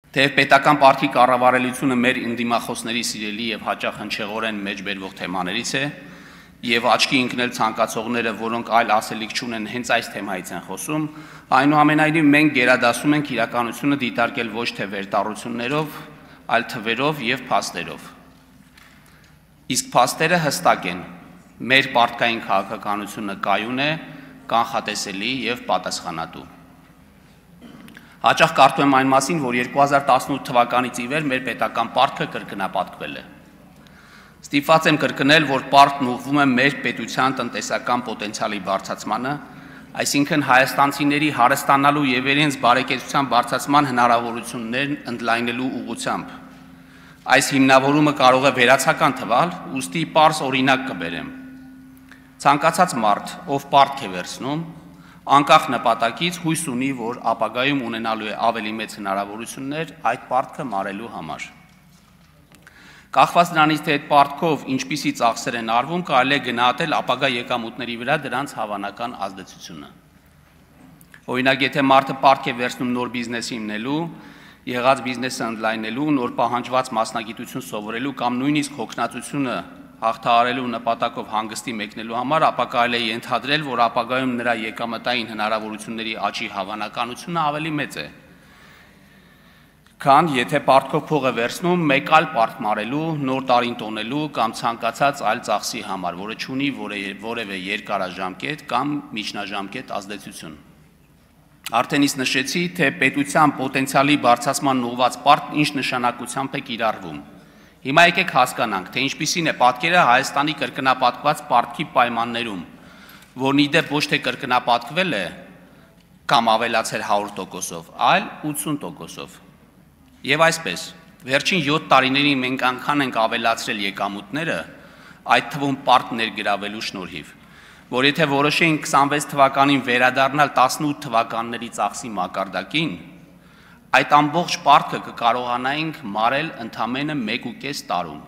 Թեև պետական պարտքի կառավարելիությունը մեր ընդդիմախոսների սիրելի եւ հաճախ հնչեղորեն մեջբերվող թեմաներից է, եւ աչքի ընկնել ցանկացողները, որոնք այլ ասելիք չունեն, հենց այս թեմայից են խոսում, այնուամենայնիվ մենք գերադասում ենք իրականությունը դիտարկել ոչ թե վերտառություններով, այլ թվերով եւ փաստերով։ Իսկ փաստերը հստակ են։ Մեր պարտքային քաղաքականությունը կայուն է, կանխատեսելի եւ պատասխանատու։ Հաճախ կարդում եմ այն մասին, որ 2018 թվականից ի վեր մեր պետական պարտքը կրկնապատկվել է։ Ստիպված եմ կրկնել, որ պարտքն ուղղվում է մեր պետության տնտեսական պոտենցիալի բարձրացմանը, այսինքն հայաստանցիների հարստանալու եւ իրենց բարեկեցության բարձրացման հնարավորություններն ընդլայնելու ուղղությամբ։ Այս հիմնավորումը կարող է վերացական թվալ, ուստի պարզ օրինակ կբերեմ։ Ցանկացած մարդ, ով պարտք է վերցնում, անկախ նպատակից հույս ունի, որ ապագայում ունենալու է ավելի մեծ հնարավորություններ այդ պարտքը մարելու համար։ Կախված նրանից, թե այդ պարտքով ինչպիսի ծախսեր են արվում, կարելի է գնահատել ապագա եկամուտների վրա դրանց հավանական ազդեցությունը։ Օրինակ, եթե մարդը պարտք է վերցնում նոր բիզնես հիմնելու, եղած բիզնեսը ընդլայնելու, նոր պահանջված մասնագիտություն սովորելու կամ նույնիսկ հոգնածությունը հաղթահարելու նպատակով հանգստի մեկնելու համար, ապա կարելի է ենթադրել, որ ապագայում նրա եկամտային հնարավորությունների աճի հավանականությունը ավելի մեծ է, քան եթե պարտքով փող է վերցնում մեկ այլ պարտք մարելու, նոր տարին տոնելու կամ ցանկացած այլ ծախսի համար, որը չունի որևէ երկարաժամկետ կամ միջնաժամկետ ազդեցություն։ Արդեն իսկ նշեցի, թե պետության պոտենցիալի բարձրացման ուղղված պարտքն ինչ նշանակությամբ է կիրառվում։ Հիմա եկեք հասկանանք, թե ինչպիսին է պատկերը Հայաստանի կրկնապատկված պարտքի պայմաններում, որն ի դեպ ոչ թե կրկնապատկվել է կամ ավելացել 100%-ով, այլ 80%-ով։ Եվ այսպես, վերջին 7 տարիներին մենք անգամ ենք ավելացրել եկամուտները, այդ թվում պարտք ներգրավելու շնորհիվ, որ եթե որոշեինք 26 թվականին վերադառնալ 18 թվականների ծախսի մակարդակին, այդ ամբողջ պարտքը կկարողանայինք մարել ընդամենը 1.5 տարում։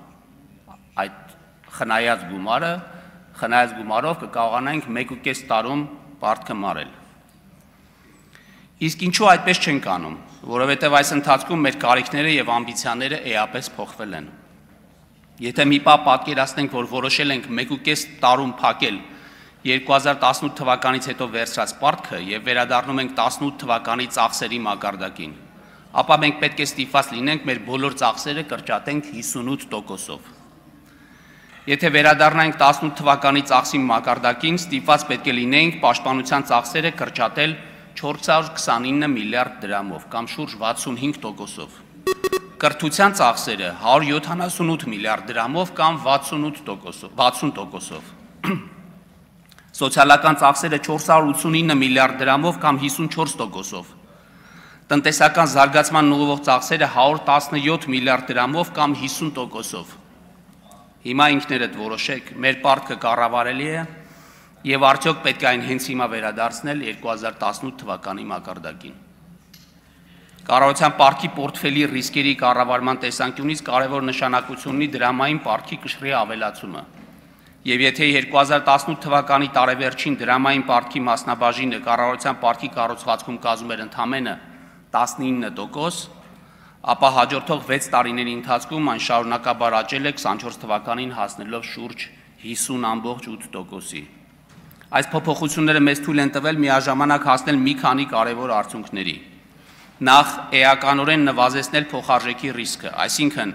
Այդ խնայած գումարով կկարողանայինք 1.5 տարում պարտքը մարել։ Իսկ ինչու այդպես չենք անում, որովհետև այս ընթացքում մեր կարիքները եւ ամբիցիաները էապես փոխվել են։ Եթե մի պահ պատկերացնենք, որ որոշել ենք 1.5 տարում փակել 2018 թվականից հետո վերցրած պարտքը եւ վերադառնում ենք 18 թվականի ծախսերի մակարդակին, ապա մենք պետք է ստիպված լինենք մեր բոլոր ծախսերը կրճատենք 58%-ով։ Եթե վերադառնանք 18 թվականի ծախսի մակարդակին, ստիպված պետք է լինենք պաշտպանության ծախսերը կրճատել 429 միլիարդ դրամով կամ շուրջ 65%-ով։ Կրթության ծախսերը 178 միլիարդ դրամով կամ 60%-ով։ Սոցիալական ծախսերը 489 միլիարդ դրամով կամ 54%-ով։ Տնտեսական զարգացման ուղղվող ծախսերը 117 միլիարդ դրամով կամ 50%-ով։ Հիմա ինքներդ որոշեք, մեր պարտքը կառավարելի է եւ արդյոք պետք է այն հենց հիմա վերադարձնել 2018 թվականի մակարդակին։ Կառավարության պարտքի պորտֆելի ռիսկերի կառավարման տեսանկյունից կարևոր նշանակություն ունի դրամային պարտքի կշռի ավելացումը։ Եվ եթե 2018 թվականի տարեվերջին դրամային պարտքի մասնաբաժինը կառավարության պարտքի կառուցվածքում կազմում էր ընդամենը 19%, ապա հաջորդող 6 տարիների ընթացքում այն շարունակաբար աճել է 24 թվականին հասնելով շուրջ 50.8%-ի։ Այս փոփոխությունները մեզ թույլ են տվել միաժամանակ հասնել մի քանի կարևոր արդյունքների։ Նախ էականորեն նվազեցնել փոխարժեքի ռիսկը, այսինքն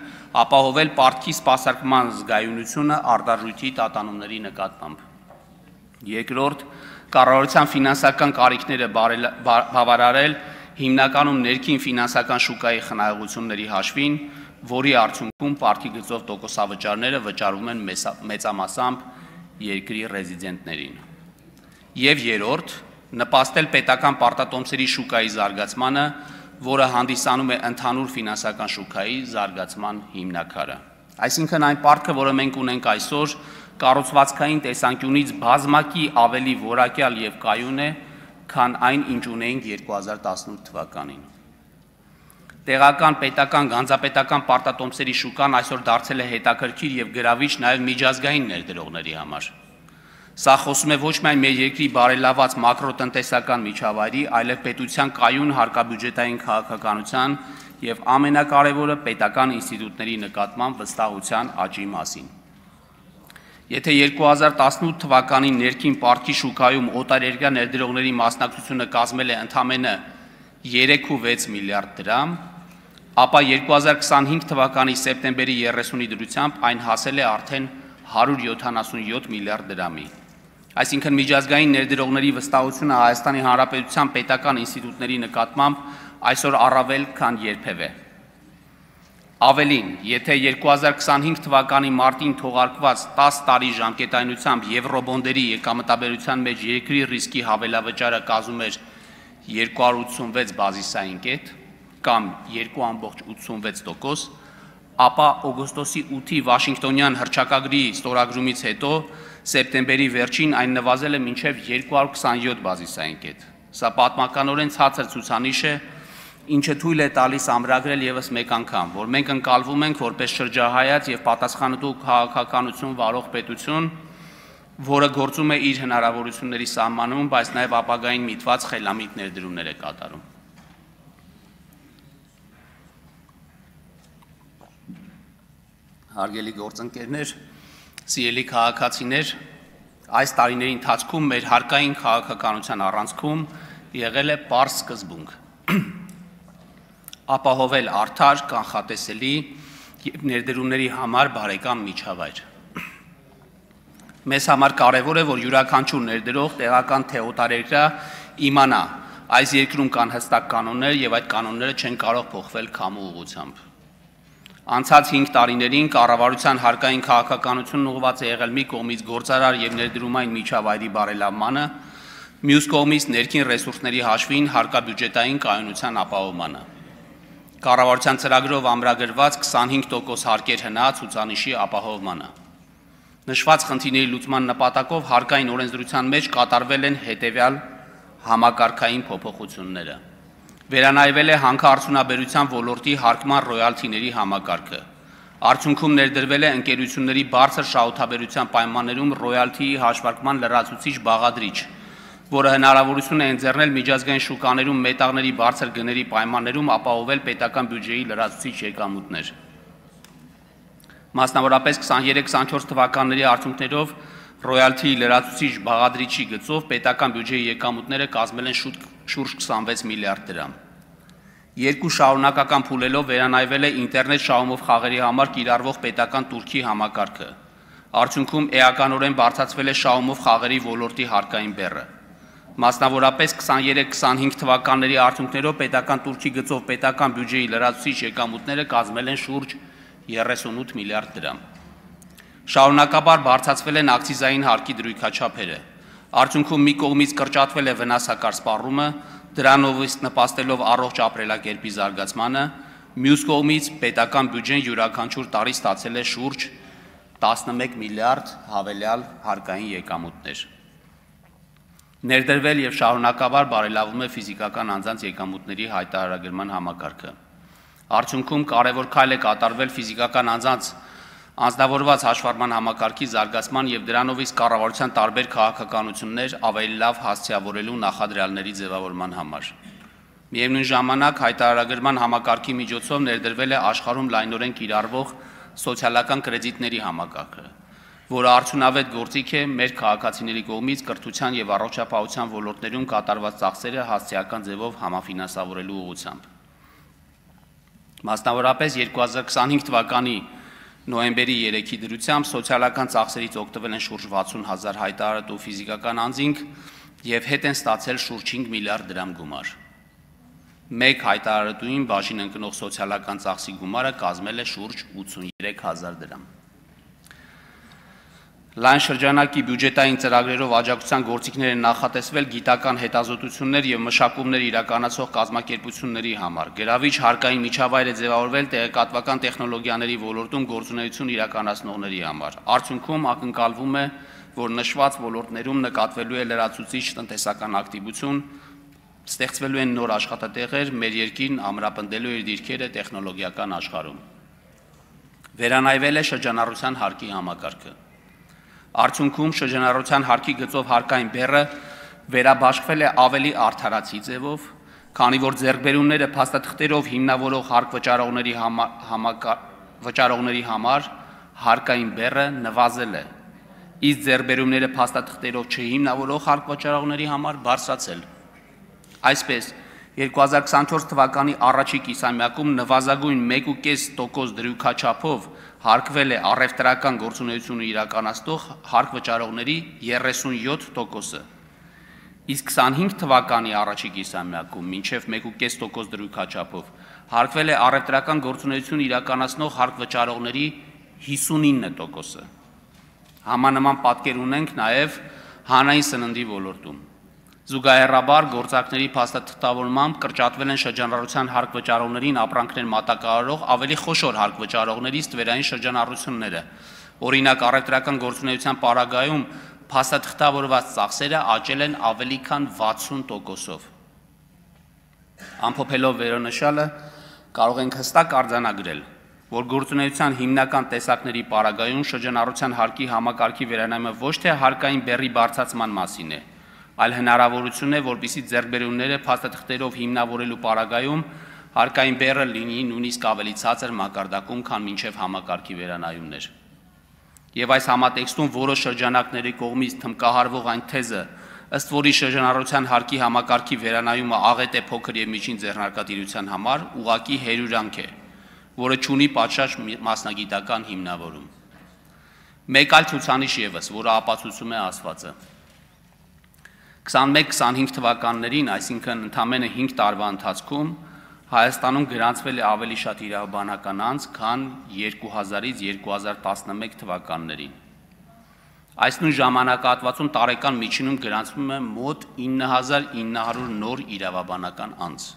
ապահովել պարտքի սպասարկման զգայունությունը արտարժույթի տատանումների նկատմամբ։ Երկրորդ, կառավարության ֆինանսական կարիքները բավարարել հիմնականում ներքին ֆինանսական շուկայի խնայողությունների հաշվին, որի արդյունքում պարտքի գծով տոկոսավճարները վճարվում են մեծամասամբ երկրի ռեզիդենտներին։ Եվ երրորդ, նպաստել պետական պարտատոմսերի շուկայի զարգացմանը, որը հանդիսանում է ընդհանուր ֆինանսական շուկայի զարգացման հիմնաքարը։ Այսինքն այն պարտքը, որը մենք ունենք այսօր, կառուցվածքային տեսանկյունից բազմակի ավելի որակյալ եւ կայուն է, քան այն, ինչ ունեինք 2018 թվականին։ Տեղական, պետական, գանձապետական պարտատոմսերի շուկան այսօր դարձել է հետաքրքիր եւ գրավիչ նաեւ միջազգային ներդրողների համար։ Սա խոսում է ոչ միայն մեր երկրի բարելաված մակրոտնտեսական միջավայրի, այլև պետության կայուն հարկաբյուջետային քաղաքականության եւ ամենակարևորը պետական ինստիտուտների նկատմամբ վստահության աճի մասին։ Եթե 2018 թվականին ներքին պարտքի շուկայում օտարերկրյա ներդրողների մասնակցությունը կազմել է ընդամենը 3.6 միլիարդ դրամ, ապա 2025 թվականի սեպտեմբերի 30-ի դրությամբ այն հասել է արդեն 177 միլիարդ դրամի։ Այսինքն միջազգային ներդրողների վստահությունը Հայաստանի Հանրապետության պետական ինստիտուտների նկատմամբ այսօր առավել քան երբևէ։ Ավելին, եթե 2025 թվականի մարտին թողարկված 10 տարի ժամկետայնությամբ եվրոբոնդերի եկամտաբերության մեջ երկրի ռիսկի հավելավճարը կազմում էր 286 բազիսային կետ կամ 2.86%, ապա օգոստոսի 8-ի Վաշինգտոնյան հռչակագրի ստորագրումից հետո սեպտեմբերի վերջին այն նվազել է մինչև 227 բազիսային կետ։ Սա պատմականորեն ցածր ցուցանիշ է, ինչը թույլ է տալիս ամրագրել եւս մեկ անգամ, որ մենք ընկալվում ենք որպես շրջահայաց եւ պատասխանատու քաղաքականություն վարող պետություն, որը գործում է իր հնարավորությունների սահմանում, բայց նաեւ ապագային միտված խելամիտ ներդրումներ է կատարում։ Հարգելի գործընկերներ, սիրելի քաղաքացիներ, այս տարիների ընթացքում մեր հարկային քաղաքականության առանցքում եղել է պարզ սկզբունք։ Ապահովել արդար, կանխատեսելի եւ ներդրումների համար բարեկամ միջավայր։ Մեզ համար կարևոր է, որ յուրաքանչյուր ներդրող տեղական թե օտարերկրյա իմանա, այս երկրում կան հստակ կանոններ եւ այդ կանոնները չեն կարող փոխվել քամու ուղղությամբ։ Անցած 5 տարիներին կառավարության հարկային քաղաքականությունն ուղղված է եղել մի կողմից գործարար եւ ներդրումային միջավայրի բարելավմանը, մյուս կողմից ներքին ռեսուրսների հաշվին հարկաբյուջետային կայունության ապահովմանը։ Կառավարության ծրագրով ամրագրված 25% հարկեր հնաց ցուցանիշի ապահովմանը։ Նշված խնդիրների լուծման նպատակով հարկային օրենսդրության մեջ կատարվել են հետևյալ համակարգային փոփոխությունները։ Վերանայվել է հանքարդյունաբերության ոլորտի հարկման ռոյալթիների համակարգը։ Արդյունքում ներդրվել է ընկերությունների բարձր շահութաբերության պայմաններում ռոյալթիի հաշվարկման լրացուցիչ բաղադրիչ, որը հնարավորություն է ընձեռնել միջազգային շուկաներում մետաղների բարձր գների պայմաններում ապահովել պետական բյուջեի լրացուցիչ եկամուտներ։ Մասնավորապես 23-24 թվականների արդյունքներով ռոյալթիի լրացուցիչ բաղադրիչի գծով պետական բյուջեի եկամուտները կազմել են շուրջ 26 միլիարդ դրամ։ Երկու շարունակական փուլելով վերանայվել է ինտերնետ շահումով խաղերի համար կիրառվող պետական տուրքի համակարգը։ Արդյունքում էականորեն բարձրացվել է շահումով խաղերի ոլորտի հարկային բեռը։ Մասնավորապես 23-25 թվականների արդյունքներով պետական տուրքի գծով պետական բյուջեի լրացուցիչ եկամուտները կազմել են շուրջ 38 միլիարդ դրամ։ Շարունակաբար բարձրացվել են ակցիզային հարկի դրույքաչափերը։ Արդյունքում մի կողմից կրճատվել է վնասակար սպառումը, դրանով նպաստելով առողջ ապրելակերպի զարգացմանը, մյուս կողմից պետական բյուջեն յուրաքանչյուր տարի ստացել է շուրջ 11 միլիարդ հավելյալ հարկային եկամուտներ։ Ներդրվել եւ շարունակաբար բարելավում է ֆիզիկական անձանց եկամուտների հայտարարագրման համակարգը։ Արդյունքում կարևոր քայլ է կատարվել ֆիզիկական անձանց անձնավորված հաշվառման համակարգի զարգացման եւ դրանով իսկ կառավարության տարբեր քաղաքականություններ ավելի լավ հասցեավորելու նախադրյալների ձևավորման համար։ Միևնույն ժամանակ հայտարարագրման համակարգի միջոցով ներդրվել է աշխարհում լայնորեն կիրառվող սոցիալական կրեդիտների համակարգը, որը արդյունավետ գործիք է մեր քաղաքացիների կողմից կրթության եւ առողջապահության ոլորտներում կատարված ծախսերը հասցեական ձևով համաֆինանսավորելու ուղղությամբ։ Մասնավորապես 2025 թվականի նոյեմբերի 3-ի դրությամբ սոցիալական ծախսերից օգտվել են շուրջ 60,000 հայտարարատու ֆիզիկական անձինք եւ հետ են ստացել շուրջ 5 միլիարդ դրամ գումար։ Մեկ հայտարարատուին բաժին ընկնող սոցիալական ծախսի գումարը կազմել է շուրջ 83,000 դրամ։ Լայն շրջանակի բյուջետային ծրագրերով աջակցության գործիքներ են նախատեսվել գիտական հետազոտություններ եւ մշակումներ իրականացող կազմակերպությունների համար։ Գրավիչ հարկային միջավայր է ձևավորվել տեղեկատվական տեխնոլոգիաների ոլորտում գործունեություն իրականացնողների համար։ Արդյունքում ակնկալվում է, որ նշված ոլորտներում նկատվելու է լրացուցիչ տնտեսական ակտիվություն, ստեղծվելու են նոր աշխատատեղեր, մեր երկիրն ամրապնդելու իր դիրքերը տեխնոլոգիական աշխարհում։ Վերանայվել է շրջանառության հարկի համակարգը։ Արդյունքում շրջանառության հարկի գծով հարկային բեռը վերաբաշխվել է ավելի արդարացի ձևով, քանի որ ձեռքբերումները փաստաթղթերով հիմնավորող վճարողների համար հարկային բեռը նվազել է, իսկ ձեռքբերումները փաստաթղթերով չհիմնավորող հարկվճարողների համար բարձրացել։ Այսպես, 2024 թվականի առաջի կիսամյակում նվազագույն 1.5% դրույքաչափով հարկվել է առևտրական գործունեությունը իրականացնող հարկվճարողների 37%-ը, իսկ 25 թվականի առաջի կիսամյակում մինչև 1.5% դրույքաչափով հարկվել է առևտրական գործունեություն իրականացնող հարկվճարողների 59%-ը։ Համանման պատկեր ունենք նաև հանրային սննդի ոլորտում։ Զուգահեռաբար գործակների փաստաթղթավորմամբ կրճատվել են շրջանառության հարկվճարողներին ապրանքներ մատակարարող ավելի խոշոր հարկվճարողների ստվերային շրջանառությունները։ Օրինակ, առևտրական գործունեության պարագայում փաստաթղթավորված ծախսերը աճել են ավելի քան 60%-ով։ Ամփոփելով վերոնշյալը, կարող ենք հստակ արձանագրել, որ գործունեության հիմնական տեսակների պարագայում շրջանառության հարկի համակարգի վերանայումը ոչ թե հարկային բեռի բարձրացման մասին է, այլ հնարավորություն է, որպեսզի ձեռքբերումները փաստաթղթերով հիմնավորելու պարագայում հարկային բեռը լինի նույնիսկ ավելի ցածր մակարդակում, քան մինչև համակարգի վերանայումներ։ Եվ այս համատեքստում որոշ շրջանակների կողմից թմկահարվող այն թեզը, ըստ որի շրջանառության հարկի համակարգի վերանայումը աղետ է փոքր եւ միջին ձեռնարկատիրության համար, ուղղակի հերյուրանք է, որը չունի պատշաճ մասնագիտական հիմնավորում։ Մեկ այլ ցուցանիշ ևս, որը ապացուցում է ասվածը։ 21-25 թվականներին, այսինքն ընդամենը 5 տարվա ընթացքում Հայաստանում գրանցվել է ավելի շատ իրավաբանական անձ, քան 2000-ից 2011 թվականներին։ Այս նույն ժամանակահատվածում տարեկան միջինում գրանցվում է մոտ 9900 նոր իրավաբանական անձ։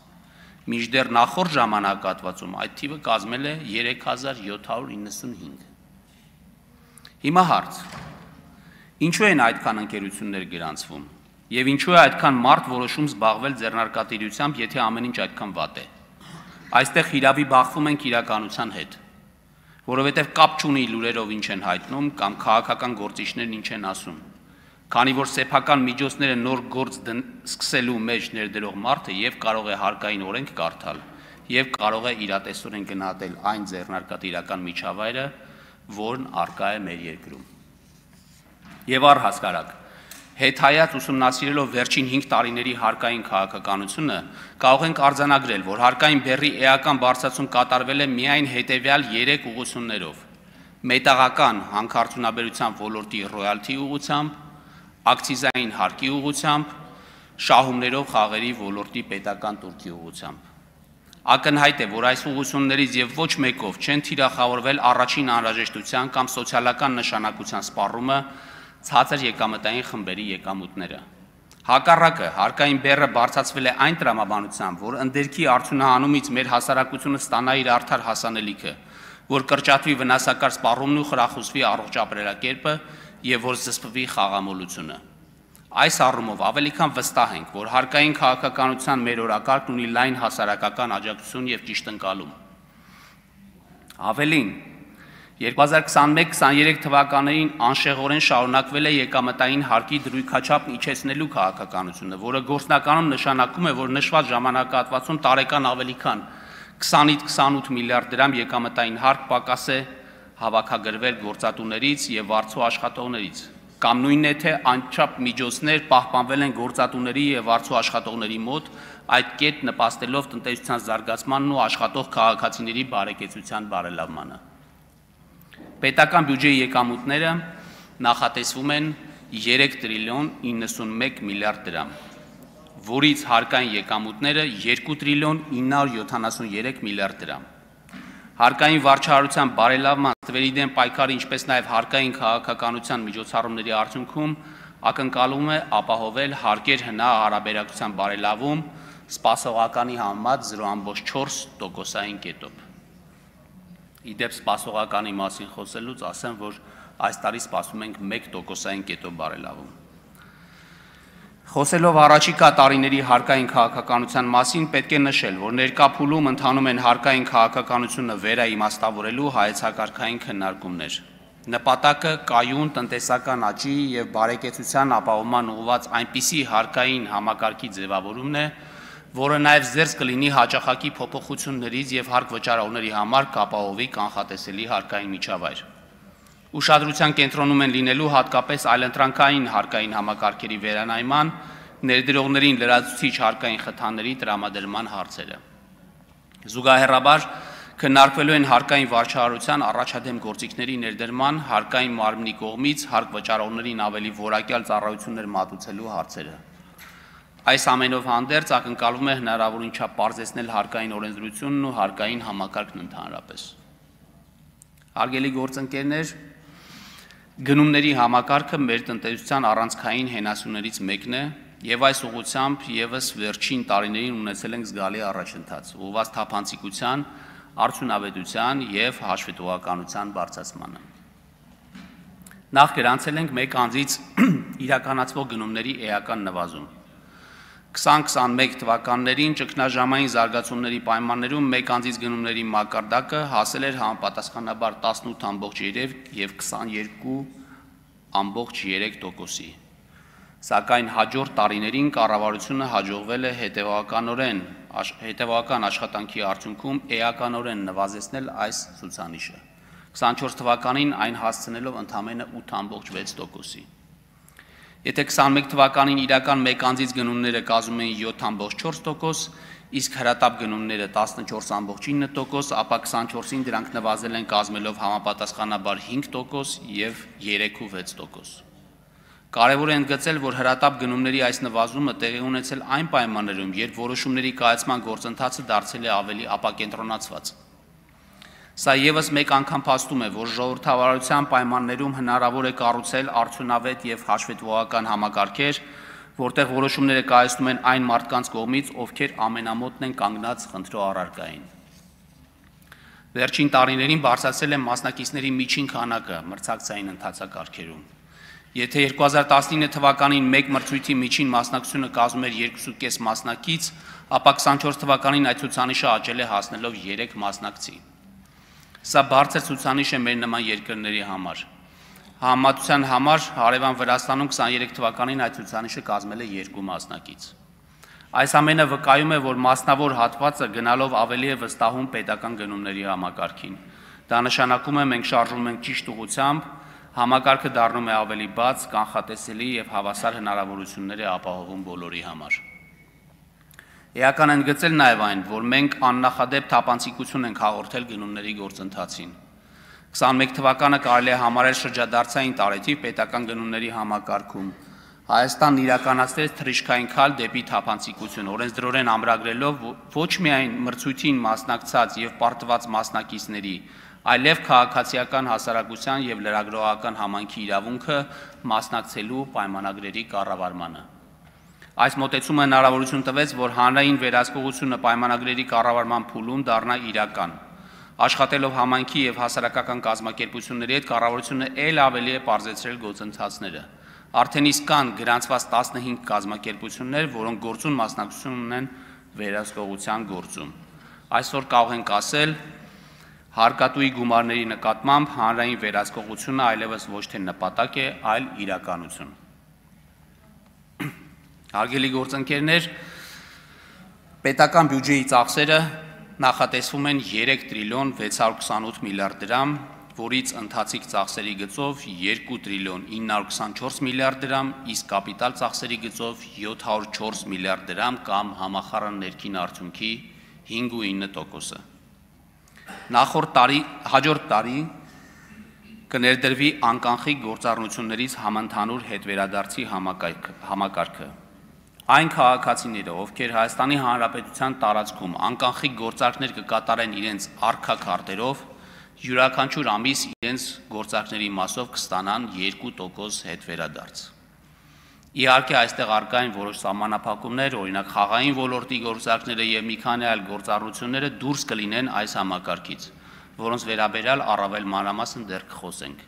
Մինչդեռ նախորդ ժամանակահատվածում այդ թիվը կազմել է 3795։ Հիմա հարց. ինչու են այդքան ընկերություններ գրանցվում եւ ինչու է այդքան մարդ որոշում զբաղվել ձեռնարկատիրությամբ, եթե ամեն ինչ այդքան վատ է։ Այստեղ հիրավի բախվում ենք իրականության հետ, որովհետև կապ չունի լուրերով ինչ են հայտնում կամ քաղաքական գործիչներն ինչ են ասում, քանի որ սեփական միջոցները նոր գործ սկսելու մեջ ներդրող մարդը եւ կարող է հարկային օրենք կարդալ եւ կարող է իրատեսորեն գնահատել այն ձեռնարկատիրական միջավայրը, որն առկա է մեր երկրում։ Եվ առհասարակ, հետհայաց ուսումնասիրելով վերջին 5 տարիների հարկային քաղաքականությունը, կարող ենք արձանագրել, որ հարկային բեռի էական բարձրացում կատարվել է միայն հետևյալ 3 ուղղություններով՝ մետաղական հանքարդյունաբերության ոլորտի ռոյալթի ուղղությամբ, ակցիզային հարկի ուղղությամբ, շահումներով խաղերի ոլորտի պետական տուրքի ուղղությամբ։ Ակնհայտ է, որ այս ուղղություններից եւ ոչ մեկով չեն թիրախավորվել առաջին անհրաժեշտության կամ սոցիալական նշանակության սպառումը ցածր եկամտային խմբերի եկամուտները։ Հակառակը, հարկային բեռը բարձրացվել է այն տրամաբանությամբ, որ ընդերքի արդյունահանումից մեր հասարակությունը ստանա իր արդար հասանելիքը, որ կրճատվի վնասակար սպառումն ու խրախուսվի առողջ ապրելակերպը եւ որ զսպվի խաղամոլությունը։ Այս առումով ավելի քան վստահ ենք, որ հարկային քաղաքականության մեր օրակարգն ունի լայն հասարակական աջակցություն եւ ճիշտ ընկալում։ Ավելին, 2021-23 թվականներին անշեղորեն շարունակվել է եկամտային հարկի դրույքաչափն իջեցնելու քաղաքականությունը, որը գործնականում նշանակում է, որ նշված ժամանակահատվածում տարեկան ավելի քան 20-ից 28 միլիարդ դրամ եկամտային հարկ պակաս է հավաքագրվել գործատուներից եւ վարձու աշխատողներից, կամ նույնն է, թե անչափ միջոցներ պահպանվել են գործատուների եւ վարձու աշխատողների մոտ, այդ կետ նպաստելով տնտեսության զարգացմանն ու աշխատող քաղաքացիների բարեկեցության բարելավմանը։ Պետական բյուջեի եկամուտները նախատեսվում են 3 տրիլիոն 91 միլիարդ դրամ, որից հարկային եկամուտները 2 տրիլիոն 973 միլիարդ դրամ։ Հարկային վարչահարության բարելավման ստվերի դեմ պայքարը, ինչպես նաև հարկային քաղաքականության միջոցառումների արդյունքում ակնկալվում է ապահովել հարկեր հնա հարաբերակցության բարելավում սպասողականի համեմատ 0.4%-ային կետով։ Իդեպ սպասողականի մասին խոսելուց ասեմ, որ այս տարի սպասում ենք 1%-ային կետով բարելավում։ Խոսելով առաջիկա տարիների հարկային քաղաքականության մասին, պետք է նշել, որ ներկա փուլում ընթանում են հարկային քաղաքականությունը վերաիմաստավորելու հայեցակարգային քննարկումներ։ Նպատակը կայուն տնտեսական աճի և բարեկեցության ապահովման ուղղված այնպիսի հարկային համակարգի ձևավորումն է, որը նաև զերծ կլինի հաճախակի փոփոխություններից և հարկվճարողների համար կապահովի կանխատեսելի հարկային միջավայր։ Ուշադրության կենտրոնում են լինելու հատկապես այլընտրանքային հարկային համակարգերի վերանայման, ներդրողներին լրացուցիչ հարկային խթանների տրամադրման հարցերը։ Զուգահեռաբար քննարկվելու են հարկային վարչահարության առաջադեմ գործիքների ներդրման, հարկային մարմնի կողմից հարկվճարողներին ավելի որակյալ ծառայություններ մատուցելու հարցերը։ Այս ամենով հանդերձ ակնկալվում է հնարավորին չափ պարզեցնել հարկային օրենսդրությունն ու հարկային համակարգն ընդհանրապես։ Հարգելի գործընկերներ, գնումների համակարգը մեր տնտեսության առանցքային հենասյուներից մեկն է, եւ այս ուղղությամբ եւս վերջին տարիներին ունեցել ենք զգալի առաջընթաց, ուղղված թափանցիկության, արդյունավետության եւ հաշվետվողականության բարձրացմանը։ Նախ գրանցել ենք մեկ անձից իրականացվող գնումների էական նվազում։ 2021 թվականներին ճգնաժամային զարգացումների պայմաններում մեկ անձից գնումների մակարդակը հասել էր համապատասխանաբար 18.3 եւ 22.3%-ի։ Սակայն հաջորդ տարիներին կառավարությունը հաջողվել է հետևական աշխատանքի արդյունքում էականորեն նվազեցնել այս ցուցանիշը, 24 թվականին այն հասցնելով ընդամենը 8.6%-ի։ Եթե 21 թվականին իրական մեկ անձից գնումները կազմում էին 7.4%, իսկ հրատապ գնումները 14.9%, ապա 24-ին դրանք նվազել են կազմելով համապատասխանաբար 5% և 3.6%։ Կարևոր է ընդգծել, որ հրատապ գնումների այս նվազումը տեղի ունեցել այն պայմաններում, երբ որոշումների կայացման գործընթացը դարձել է ավելի ապակենտրոնացված։ Սա ևս մեկ անգամ փաստում է, որ ժողովրդավարության պայմաններում հնարավոր է կառուցել արդյունավետ և հաշվետվողական համակարգեր, որտեղ որոշումները կայացնում են այն մարդկանց կողմից, ովքեր ամենամոտն են կանգնած խնդրո առարկային։ Վերջին տարիներին բարձրացել է մասնակիցների միջին քանակը մրցակցային ընթացակարգերում։ Եթե 2019 թվականին մեկ մրցույթի միջին մասնակցությունը կազմում էր 2.5 մասնակից, ապա 24 թվականին այդ ցուցանիշը աճել է հասնելով 3 մասնակցի։ Սա բարձր ցուցանիշ է մեր նման երկրների համար։ Համեմատության համար հարևան Վրաստանում 23 թվականին այդ ցուցանիշը կազմել է 2 մասնակից։ Այս ամենը վկայում է, որ մասնավոր հատվածը գնալով ավելի է վստահում պետական գնումների համակարգին։ Դա նշանակում է մենք շարժվում ենք ճիշտ ուղղությամբ, համակարգը դառնում է ավելի բաց, կանխատեսելի եւ հավասար հնարավորություններ է ապահովում բոլորի համար։ Էական են գծել նաև այն, որ մենք աննախադեպ թափանցիկություն ենք հաղորդել գնումների գործընթացին։ 21 թվականը կարելի է համարել շրջադարձային տարեթիվ պետական գնումների համակարգում։ Հայաստանն իրականացրեց թռիչքային քայլ դեպի թափանցիկություն, օրենսդրորեն ամրագրելով ոչ միայն մրցույթին մասնակցած եւ պարտված մասնակիցների, այլև քաղաքացիական հասարակության եւ լրագրողական համայնքի իրավունքը մասնակցելու պայմանագրերի կառավարմանը։ Այս մոտեցումը հնարավորություն տվեց, որ հանրային վերահսկողությունը պայմանագրերի կառավարման փուլում դառնա իրական։ Աշխատելով համայնքի եւ հասարակական կազմակերպությունների հետ կառավարությունը ել ավելի է պարզեցրել գործընթացները։ Արդեն իսկ կան գրանցված 15 կազմակերպություններ, որոնք գործուն մասնակցություն ունեն վերահսկողության գործում։ Այսօր կարող ենք ասել, հարկատուի գումարների նկատմամբ հանրային վերահսկողությունը այլևս ոչ թե նպատակ է, այլ իրականություն։ Հարգելի գործընկերներ, պետական բյուջեի ծախսերը նախատեսվում են 3 տրիլիոն 628 միլիարդ դրամ, որից ընթացիկ ծախսերի գծով 2 տրիլիոն 924 միլիարդ դրամ, իսկ կապիտալ ծախսերի գծով 704 միլիարդ դրամ կամ համախառն ներքին արդյունքի 5.9%-ը։ Հաջորդ տարի կներդրվի անկանխիկ գործառնություններից համընդհանուր հետվերադարձի համակարգը։ Այն քաղաքացիները, ովքեր Հայաստանի Հանրապետության տարածքում անկանխիկ գործարքներ կկատարեն իրենց առքա քարտերով, յուրաքանչյուր ամիս իրենց գործարքների մասով կստանան 2% հետվերադարձ։ Իհարկե այստեղ առկա են որոշ սահմանափակումներ, օրինակ խաղային ոլորտի գործարքները եւ մի քանի այլ գործառնությունները դուրս կլինեն այս համակարգից, որոնց վերաբերյալ առավել մանրամասն դեռ կխոսենք։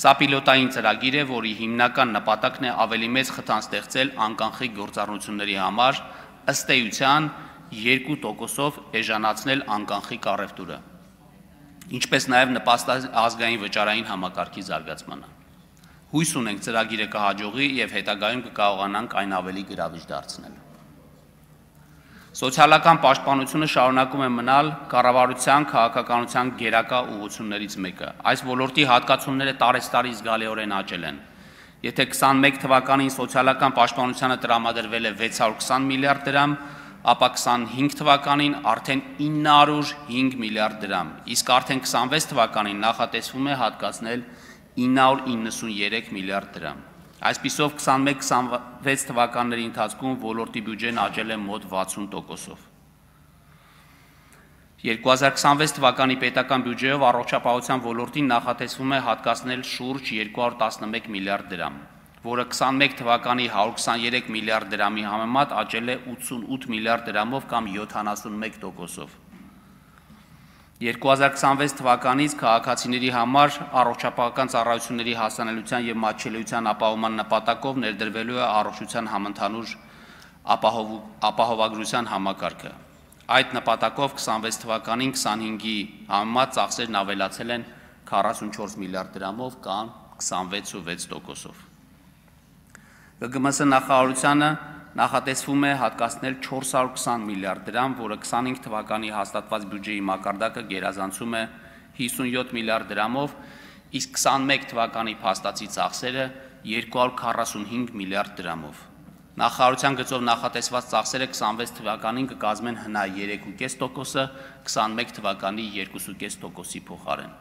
Սա պիլոտային ծրագիր է, որի հիմնական նպատակն է ավելի մեծ խթան ստեղծել անկանխիկ գործառնությունների համար, ըստ էության 2%-ով էժանացնել անկանխիկ առևտուրը։ ինչպես նաև նպաստի ազգային վճարային համակարգի զարգացմանը։ Հույս ունենք ծրագիրը կհաջողի եւ հետագայում կկարողանանք այն ավելի գրավիչ դարձնել։ Սոցիալական պաշտպանությունը շարունակում է մնալ կառավարության քաղաքականության գերակա ուղղություններից մեկը։ Այս ոլորտի հատկացումները տարեցտարի զգալիորեն աճել են։ Եթե 21 թվականին սոցիալական պաշտպանությանը տրամադրվել է 620 միլիարդ դրամ, ապա 25 թվականին արդեն 905 միլիարդ դրամ, իսկ արդեն 26 թվականին նախատեսվում է հատկացնել 993 միլիարդ դրամ։ Այսպիսով 21-26 թվականների ընթացքում ոլորտի բյուջեն աճել է մոտ 60%-ով։ 2026 թվականի պետական բյուջեով առողջապահության ոլորտին նախատեսվում է հատկացնել շուրջ 211 միլիարդ դրամ, որը 21 թվականի 123 միլիարդ դրամի համեմատ աճել է 88 միլիարդ դրամով կամ 71%-ով։ 2026 թվականից քաղաքացիների համար առողջապահական ծառայությունների հասանելիության եւ մատչելիության ապահովման նպատակով ներդրվելու է առողջության համընդհանուր ապահովագրության համակարգը։ Այդ նպատակով 26 թվականին 25-ի համեմատ ծախսերն ավելացել են 44 միլիարդ դրամով կամ 26.6%-ով։ ԳԳՄՍ նախարարությանը նախատեսվում է հատկացնել 420 միլիարդ դրամ, որը 25 թվականի հաստատված բյուջեի մակարդակը գերազանցում է 57 միլիարդ դրամով, իսկ 21 թվականի փաստացի ծախսերը 245 միլիարդ դրամով։ Նախարարության գծով նախատեսված ծախսերը 26 թվականին կկազմեն հնա 3.5%-ը, 21 թվականի 2.5%-ի փոխարեն։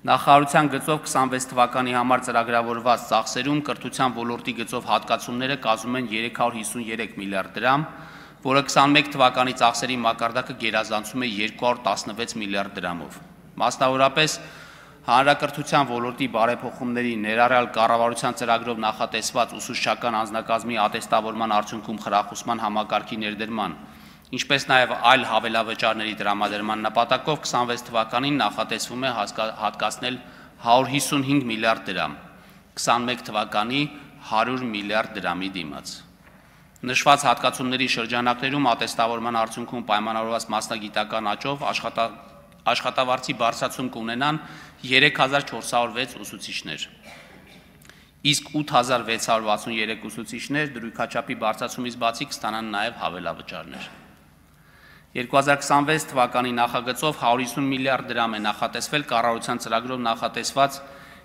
Նախարարության գծով 26 թվականի համար ծրագրավորված ծախսերում կրթության ոլորտի գծով հատկացումները կազմում են 353 միլիարդ դրամ, որը 21 թվականի ծախսերի մակարդակը գերազանցում է 216 միլիարդ դրամով։ Մասնավորապես հանրակրթության ոլորտի բարեփոխումների ներառյալ կառավարության ծրագրով նախատեսված ուսուցչական անձնակազմի ատեստավորման արդյունքում խրախուսման համակարգի ներդրման, ինչպես նաև այլ հավելավճարների տրամադրման նպատակով 26 թվականին նախատեսվում է հատկացնել 155 միլիարդ դրամ, 21 թվականի 100 միլիարդ դրամի դիմաց։ Նշված հատկացումների շրջանակներում ատեստավորման արդյունքում պայմանավորված մասնագիտական աճով աշխատավարձի բարձրացում կունենան 3406 ուսուցիչներ, իսկ 8663 ուսուցիչներ դրույքաչափի բարձրացումից բացի կստանան նաև հավելավճարներ։ 2026 թվականի նախագծով 150 միլիարդ դրամ է նախատեսվել կառավարության ծրագրով նախատեսված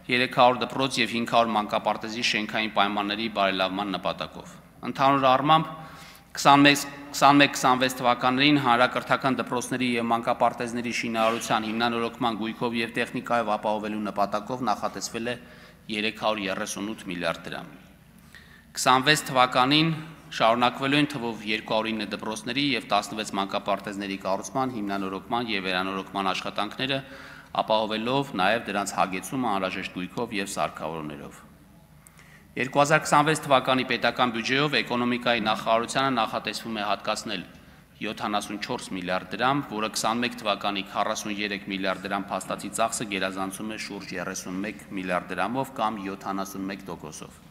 300 դպրոց եւ 500 մանկապարտեզի շենքային պայմանների բարելավման նպատակով։ Ընդհանուր առմամբ 21-26 թվականներին հանրակրթական դպրոցների եւ մանկապարտեզների շինարարության հիմնանորոգման գույքով եւ տեխնիկայով ապահովելու նպատակով նախատեսվել է 338 միլիարդ դրամ։ 26 թվականին շարունակվելու են թվով 209 դպրոցների եւ 16 մանկապարտեզների կառուցման, հիմնանորոգման եւ վերանորոգման աշխատանքները, ապահովելով նաեւ դրանց հագեցումը անհրաժեշտ գույքով եւ սարքավորումներով։ 2026 թվականի պետական բյուջեով էկոնոմիկայի նախարարությանը նախատեսվում է հատկացնել 74 միլիարդ դրամ, որը 21 թվականի 43 միլիարդ դրամ փաստացի ծախսը գերազանցում է շուրջ 31 միլիարդ դրամով կամ 71%-ով։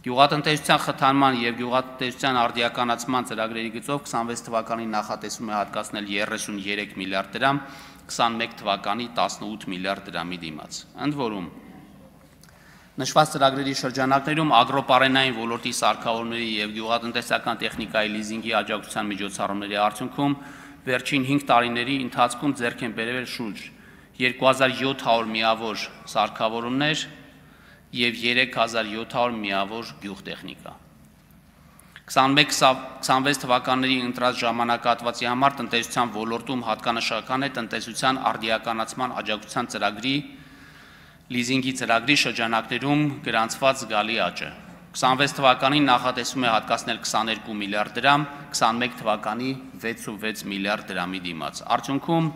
Գյուղատնտեսության խթանման եւ գյուղատնտեսության արդիականացման ծրագրերի գծով 26 թվականին նախատեսվում է հատկացնել 33 միլիարդ դրամ, 21 թվականի 18 միլիարդ դրամի դիմաց։ Ընդ որում նշված ծրագրերի շրջանակներում ագրոպարենային ոլորտի սարքավորումների եւ գյուղատնտեսական տեխնիկայի լիզինգի աջակցության միջոցառումների արդյունքում վերջին 5 տարիների ընթացքում ձեռք են բերվել շուրջ 2700 միավոր սարքավորումներ եւ 3700 միավոր գյուղտեխնիկա։ 21-26 թվականների ընտրած ժամանակահատվածի համար տնտեսության ոլորտում հատկանշական է տնտեսության արդիականացման աջակցության ծրագրի լիզինգի ծրագրի շրջանակներում գրանցված զգալի աճը։ 26 թվականին նախատեսվում է հատկացնել 22 միլիարդ դրամ, 21 թվականի 6.6 միլիարդ դրամի դիմաց։ Արդյունքում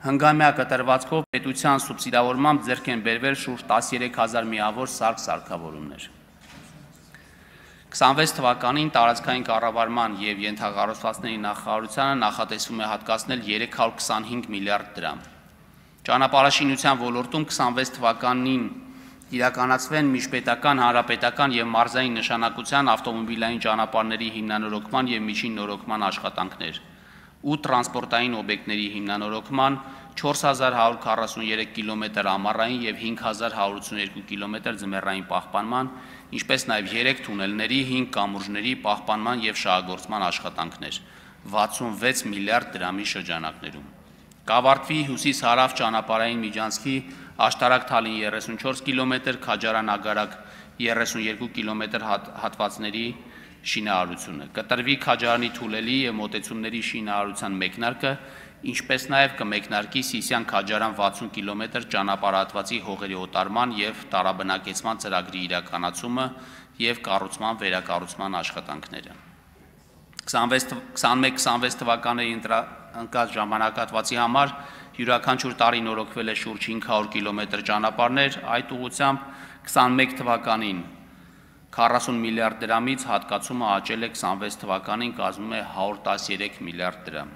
հնգամյա կտրվածքով պետության սուբսիդավորմամբ ձեռք են բերվել շուրջ 13000 միավոր սարք-սարքավորումներ։ 26 թվականին տարածքային կառավարման եւ ենթակառուցվածքների նախարարությանը նախատեսվում է հատկացնել 325 միլիարդ դրամ։ Ճանապարհաշինության ոլորտում 26 թվականին իրականացվեն միջպետական, հանրապետական եւ մարզային նշանակության ավտոմոբիլային ճանապարհների հիմնանորոգման եւ միջին նորոգման աշխատանքներ ու տրանսպորտային օբյեկտների հիմնանորոգման, 4143 կիլոմետր ամառային և 5182 կիլոմետր ձմեռային պահպանման, ինչպես նաև 3 թունելների, 5 կամուրջների պահպանման և շահագործման աշխատանքներ 66 միլիարդ դրամի շրջանակներում։ Կավարտվի հյուսիս-հարավ ճանապարհային միջանցքի Աշտարակ-Թալին 34 կիլոմետր, Քաջարան-Ագարակ 32 կիլոմետր հատվածների շինարարությունը, կտրվի Քաջարանի թունելի և մոտեցումների շինարարության մեկնարկը, ինչպես նաև կմեկնարկի Սիսիան-Քաջարան 60 կիլոմետր ճանապարհահատվածի հողերի օտարման և տարաբնակեցման ծրագրի իրականացումը և կառուցման վերակառուցման աշխատանքները։ 21-26 թվականների ընտրած ժամանակահատվածի համար յուրաքանչյուր տարի նորոգվել է շուրջ 500 կիլոմետր ճանապարհներ, այդ ուղղությամբ 21 թվականին 40 միլիարդ դրամից հատկացումը աճել է 26 թվականին կազմում է 113 միլիարդ դրամ։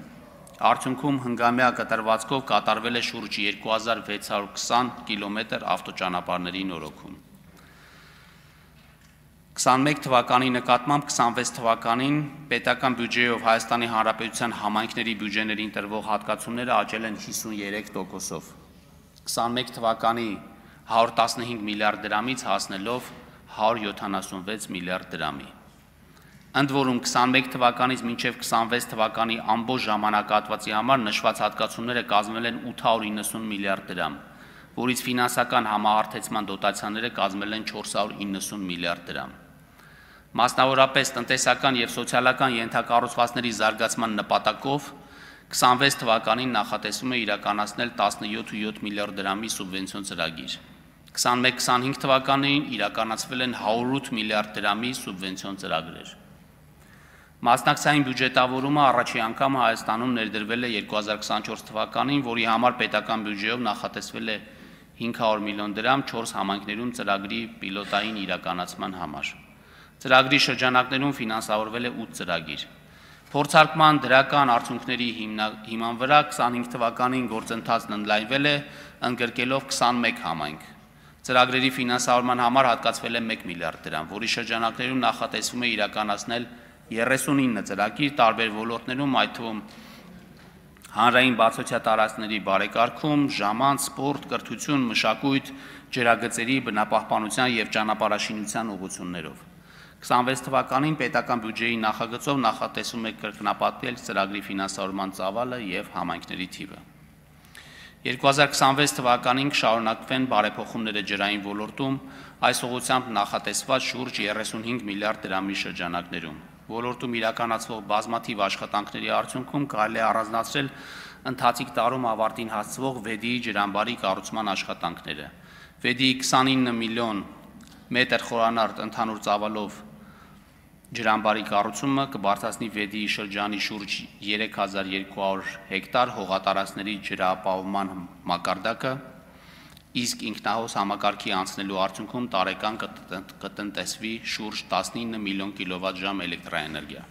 Արդյունքում հնգամյա կտրվածքով կատարվել է շուրջ 2620 կիլոմետր ավտոճանապարհների նորոգում։ 21 թվականի նկատմամբ 26 թվականին պետական բյուջեով Հայաստանի Հանրապետության համայնքների բյուջեներին տրվող հատկացումները աճել են 53%-ով, 21 թվականի 115 միլիարդ դրամից հասնելով 176 միլիարդ դրամի։ Ընդ որում 21 թվականից մինչև 26 թվականի ամբողջ ժամանակահատվածի համար նշված հատկացումները կազմել են 890 միլիարդ դրամ, որից ֆինանսական համահարթեցման դոտացիաները կազմել են 490 միլիարդ դրամ։ Մասնավորապես տնտեսական և սոցիալական ենթակառուցվածքների զարգացման նպատակով 26 թվականին նախատեսվում է իրականացնել 17.7 միլիարդ դրամի սուբվենցիոն ծրագիր։ 21-25 թվականին իրականացվել են 108 միլիարդ դրամի սուբվենցիոն ծրագրեր։ Մասնակցային բյուջետավորումը առաջին անգամ Հայաստանում ներդրվել է 2024 թվականին, որի համար պետական բյուջեով նախատեսվել է 500 միլիոն դրամ 4 համայնքներում ծրագրի պիլոտային իրականացման համար։ Ծրագրի շրջանակներում ֆինանսավորվել է 8 ծրագիր։ Փորձարկման դրական արդյունքների հիման վրա 25 թվականին գործընթացն ընդլայնվել է, ընդգրկելով 21 համայնք։ Ծրագրերի ֆինանսավորման համար հատկացվել է 1 միլիարդ դրամ, որի շրջանակներում նախատեսվում է իրականացնել 39 ծրագիր տարբեր ոլորտներում, այդ թվում հանրային բացօթյա տարածքների բարեկարգում, ժամանց, սպորտ, կրթություն, մշակույթ, ջրագծերի, բնապահպանության և ճանապարհաշինության ուղղություններով։ 26 թվականին պետական բյուջեի նախագծով նախատեսվում է կրկնապատկել ծրագրի ֆինանսավորման ծավալը և համայնքների թիվը։ 2026 թվականին կշարունակվեն բարեփոխումները ջրային ոլորտում, այս ուղղությամբ նախատեսված շուրջ 35 միլիարդ դրամի շրջանակներում։ Ոլորտում իրականացվող բազմաթիվ աշխատանքների արդյունքում կարելի է առանձնացնել ընթացիկ տարում ավարտին հասցվող Վեդիի ջրամբարի կառուցման աշխատանքները։ Վեդիի 29 միլիոն մետր խորանարդ ընդհանուր ծավալով ջրամբարի կառուցումը կբարձրացնի Վեդիի շրջանի շուրջ 3200 հեկտար հողատարածքների ջրապահովման մակարդակը, իսկ ինքնահոս համակարգի անցնելու արդյունքում տարեկան կտնտեսվի շուրջ 19 միլիոն կիլովատժամ էլեկտրաէներգիա։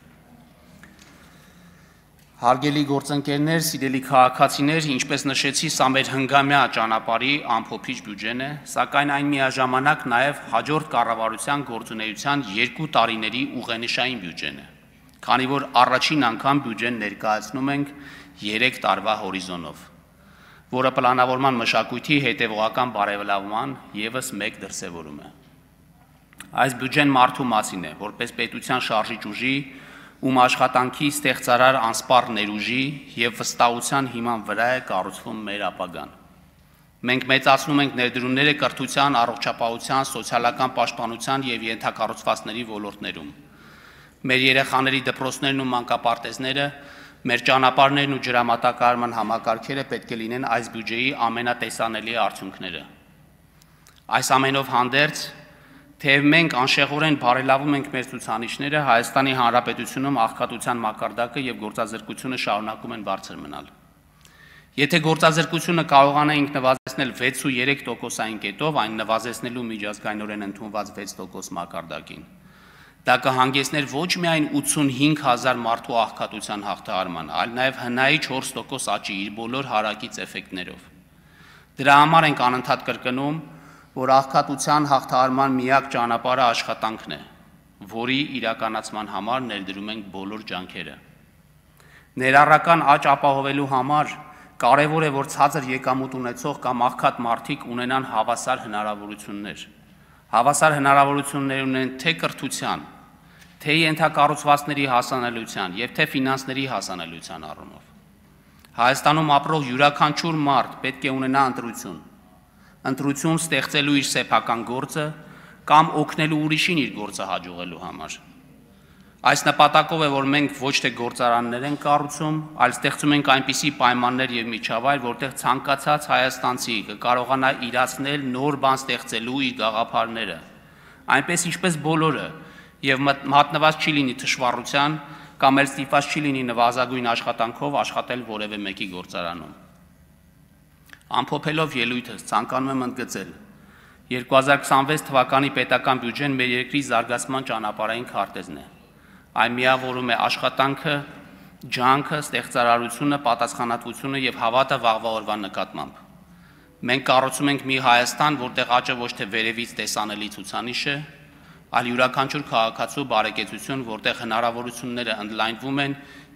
Հարգելի գործընկերներ, սիրելի քաղաքացիներ, ինչպես նշեցի, սա մեր հնգամյա ճանապարհի ամփոփիչ բյուջեն է, սակայն այն միաժամանակ նաև հաջորդ կառավարության գործունեության 2 տարիների ուղենիշային բյուջեն է, քանի որ առաջին անգամ բյուջեն ներկայացնում ենք 3 տարվա հորիզոնով, որը պլանավորման մշակույթի հետևողական բարելավման ևս մեկ դրսևորում է։ Այս բյուջեն մարդու մասին է, որպես պետության շարժիչ ուժի, ում աշխատանքի ստեղծարար անսպառ ներուժի և վստահության հիման վրա է կառուցվում մեր ապագան։ Մենք մեծացնում ենք ներդրումները կրթության, առողջապահության, սոցիալական պաշտպանության և ենթակառուցվածքների ոլորտներում։ Մեր երեխաների դպրոցներն ու մանկապարտեզները, մեր ճանապարհներն ու ջրամատակարարման համակարգերը պետք է լինեն այս բյուջեի ամենատեսանելի արդյունքները։ Այս ամենով հանդերձ, թեև մենք անշեղորեն բարելավում ենք մեր ցուցանիշները, Հայաստանի Հանրապետությունում աղքատության մակարդակը և գործազրկությունը շարունակում են բարձր մնալ։ Եթե գործազրկությունը կարողանայինք նվազեցնել 6.3%-ային կետով, այն նվազեցնելու միջազգայինորեն ընդունված 6% մակարդակին, դա կհանգեցներ ոչ միայն 85,000 մարդու աղքատության հաղթահարման, այլ նաև հնայի 4% աճի իր բոլոր հարակից էֆեկտներով։ Դրա համար ենք անընդհատ կրկնում, որ աղքատության հաղթահարման միակ ճանապարհը աշխատանքն է, որի իրականացման համար ներդրում ենք բոլոր ջանքերը։ Ներառական աճ ապահովելու համար Կարևոր է, որ ցածր եկամուտ ունեցող կամ աղքատ մարդիկ ունենան հավասար հնարավորություններ։ Հավասար հնարավորություններ ունեն թե կրթության, թե ենթակառուցվածքների հասանելիության եւ թե ֆինանսների հասանելիության առումով։ Հայաստանում ապրող յուրաքանչյուր մարդ պետք է ունենա ընտրություն ստեղծելու իր սեփական գործը կամ օգնելու ուրիշին իր գործը հաջողելու համար։ Այս նպատակով է, որ մենք ոչ թե գործարաններ ենք կառուցում, այլ ստեղծում ենք այնպիսի պայմաններ եւ միջավայր, որտեղ ցանկացած հայաստանցի կկարողանա իրացնել նոր բան ստեղծելու իր գաղափարները, այնպես ինչպես բոլորը, եւ մատնված չի լինի թշվառության կամ էլ ստիպված չի լինի նվազագույն աշխատանքով աշխատել որևէ մեկի գործարանում։ Ամփոփելով ելույթս ցանկանում եմ ընդգծել 2026 թվականի պետական բյուջեն մեր երկրի զարգացման ճանապարհային քարտեզն է։ Այն միավորում է աշխատանքը, ջանքը, ստեղծարարությունը, պատասխանատվությունը եւ հավատը վաղվա օրվա նկատմամբ։ Մենք կառուցում ենք մի Հայաստան, որտեղ աճը ոչ թե վերևից տեսանելի ցուցանիշ է, այլ յուրաքանչյուր քաղաքացու բարեկեցություն, որտեղ հնարավորությունները ընդլայնվում են,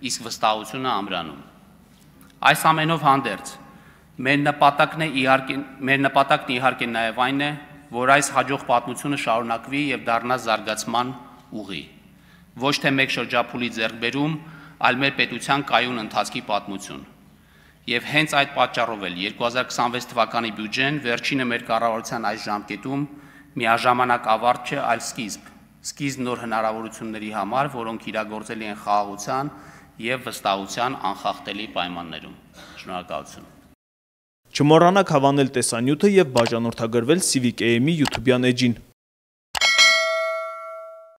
իսկ վստահությունը ամրանում։ Այս ամենով հանդերձ մեր նպատակն իհարկե նաև այն է, որ այս հաջող պատմությունը շարունակվի եւ դառնա զարգացման ուղի։ Ոչ թե մեկ շրջափուլի ձեռքբերում, այլ մեր պետության կայուն ընթացքի պատմություն։ Եվ հենց այդ պատճառով էլ 2026 թվականի բյուջեն վերջինը մեր կառավարության այս ժամկետում միաժամանակ ավարտ չէ, այլ սկիզբ նոր հնարավորությունների համար, որոնք իրագործելի են խաղաղության եւ վստահության անխախտելի պայմաններում։ Շնորհակալություն։ Չմոռանաք հավանել տեսանյութը եւ բաժանորդագրվել Civic AM-ի YouTube-յան էջին։